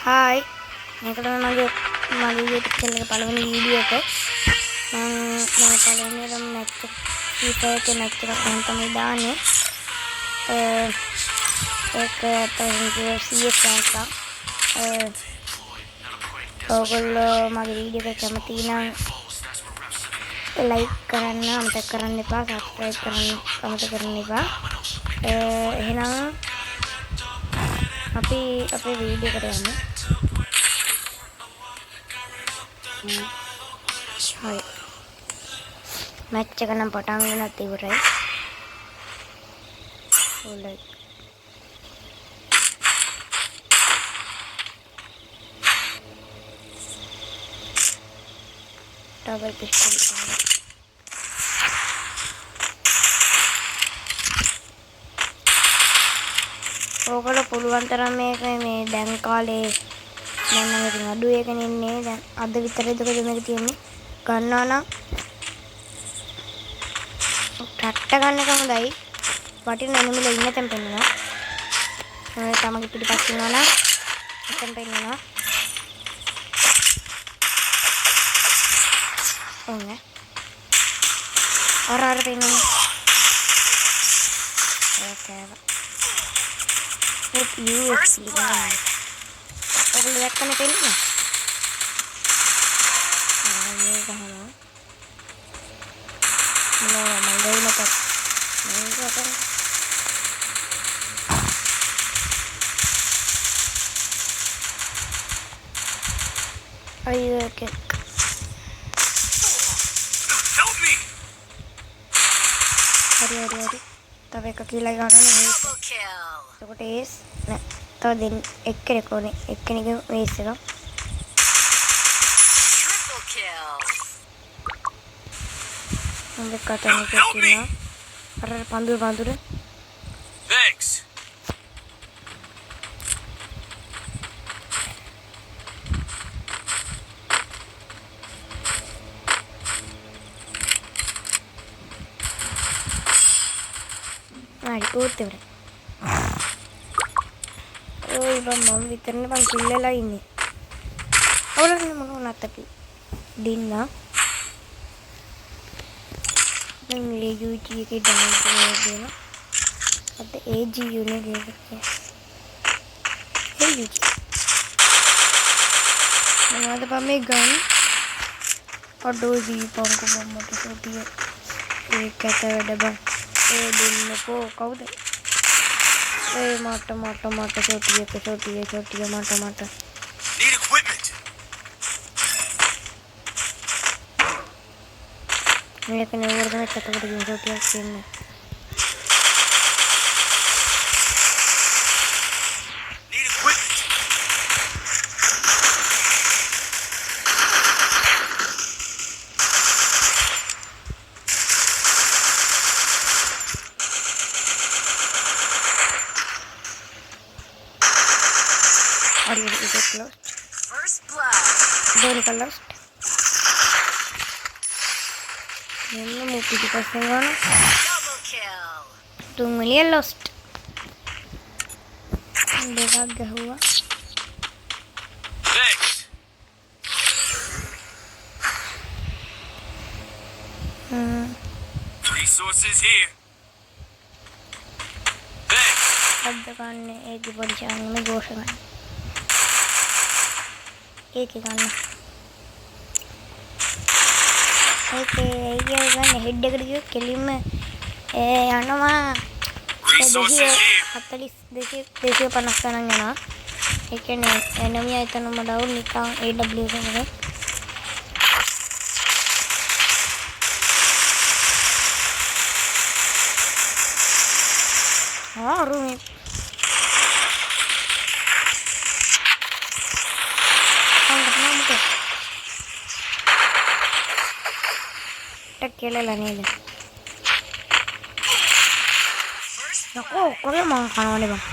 Hi, මේක තමයි මගේ YouTube channel එකේ පළවෙනි වීඩියෝ එක. මම පළවෙනිවරම මැච් එකේ මැච් එකක් තමයි දාන්නේ. ඒක තමයි CS එකක්. ඔයගොල්ලෝ මගේ වීඩියෝ එක කැමති නම් like කරන්න අමතක කරන්න එපා, subscribe කරන්න අමතක කරන්න එපා. එහෙනම් අපි අපේ වීඩියෝ එකට යමු. Hai. Match එක නම් පටන් ගන්නත් ඉවරයි. හොලයි. Double pistol. ඔයගොල්ලෝ පුළුවන් තරම් මේක මේ දැන් කාලේ දැන් නම් ඉතින් අඩු එකනේ ඉන්නේ. දැන් අද විතරද මේක තියෙන්නේ. ගන්නවා නම් ටට්ට ගන්න එක හොඳයි. වටින එනිමිල ඉන්න තැන පෙන්නනවා. ඔය තමගේ පිටිපස්ස ඉන්නවා නම් එතන පෙන්නනවා. ඕනේ. අර පෙන්නනවා. ඕකේ. USP ගන්න. ඔයගොල්ලෝ දැක්කනේ පෙන්නනවා. Ayo okay. Help me. Hari. Tapi kaki lagi orang ni. Seperti es. Nah, tahu din ekkere kone. Ekkene ke es lah. Triple kill. Nampak kata ni kena. Arar pandur. Thanks. Ikut deh. Oh, iba mom vitarnya bang kille lah ini. Orang ni mana nak tapi dinna. Nang AUG ke damage dia na. Ada AGU ne dia ke. AUG. Mana ada pame gun. Auto ji pangku bomba tu dia. Ek kata ada bang. दिन को कौन दे माटा छोटी है माटा need equipment मेरे कने और में छोटी है स्क्रीन में need equipment और ये एक lost first blood दोनों का lost ये ना मोटी की पास है ना double kill तुम मिलिए lost देखा क्या हुआ thanks resources here thanks अब दुकान ने एक बड़ी जान में गोश्त खाने एक ही गाना ये गाने हेड करके किलिंग में याना माँ देखिए पनास्ताना जाना एक ने एनिमी आया था ना मडाउन निकाल AW से मुझे हाँ room Kela lah ni le. Aku kau yang makan kawan ni bang.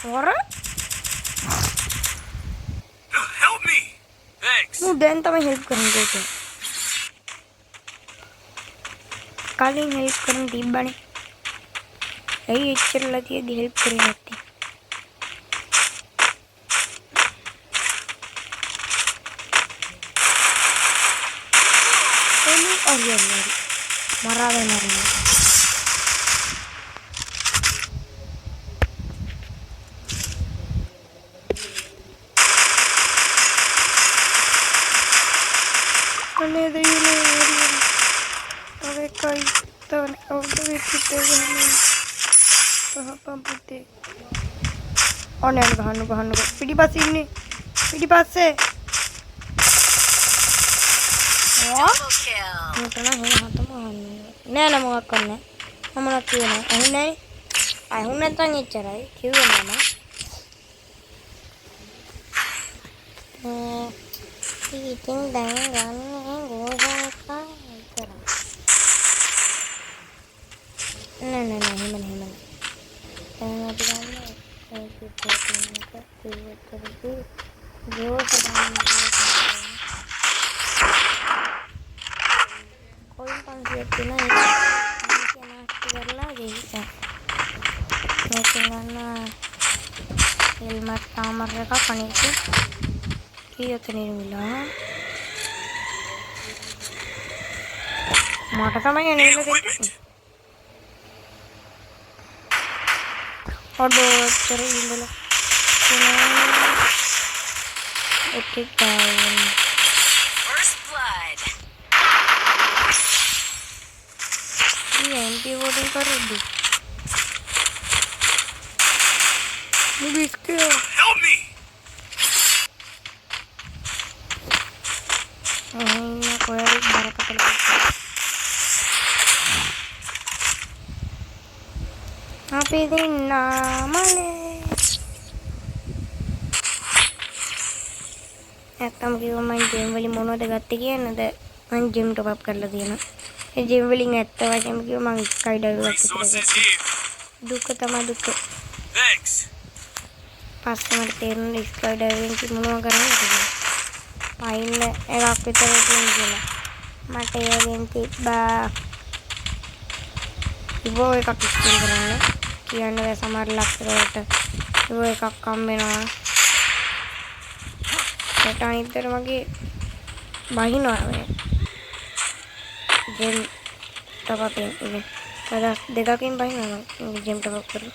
Orang? Help me. Thanks. Mudah entah मैं help करने को तो. Kali help करने दी बने. यही इच्छा लगी है help करने लगती. Ari marah benar ini. Mana ada ini? Oke kau tahu kita ini apa putih? Oh nih bahan. Pidi pas ini. Wah. Mutana hina hatu bahan. Nena mau aku nih. Kamu nak kau nih? Aku nih tanya cerai. Kau nama? Eating dengan gua Nah, himan. Jangan helmet kamar mereka kan itu iya tenirula mata sama yang ini aduh cari dulu epic down first blood ini anti voting karo deh maybe skill help me ini aku harus berapa kali happy dinna male एकदम कि वो मैं game वाली mono दिखाती है ना तो मैं जिम टॉप अप कर लेती है ना ये जिम वाली नेट तो वैसे मैं क्यों मांग काई डाल करती है दुख पास से मेरे तेरह ने स्काई डाइविंग की मोनो करने लगी फाइन ने एक आपकी तरह गेम खेला माटे ये गेम थी बा वो एक आप स्किल कराने किया ने वैसा मार लगता रहता वो एक आप काम में ना सेटानी तेरे मगे बाही ना है गेम टॉप अप इन्हें पता देखा कि बाही ना गेम टॉप अप करूँ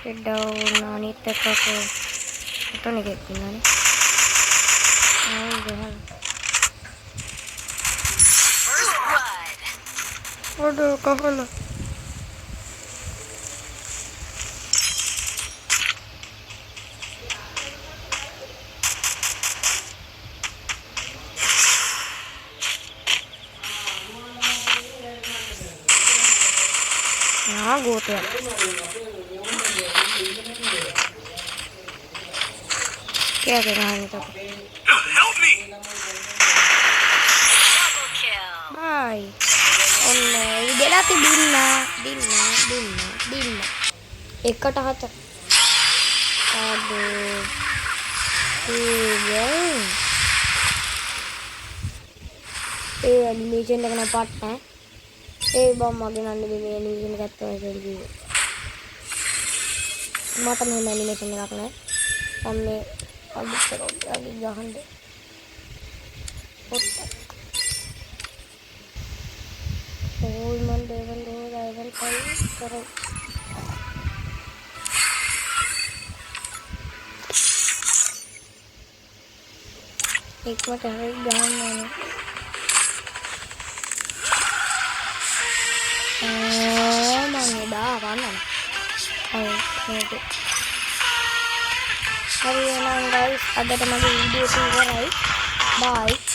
down nani teka ko ito ni get nani ay dehal aduh kahala ya good ya क्या करना है तो भाई ओने इधर आते दिन्ना एक कटा हाथ aduh animation dengan partnya bom lagi nanti ini animation kata jadi mata nih animation dengan हमने अब करो आगे जहाँ दे मन लेवल करो एक मिनट है जहाँ मैंने मांगे बाहर ना Hari ini guys, ada teman video itu guys. Bye.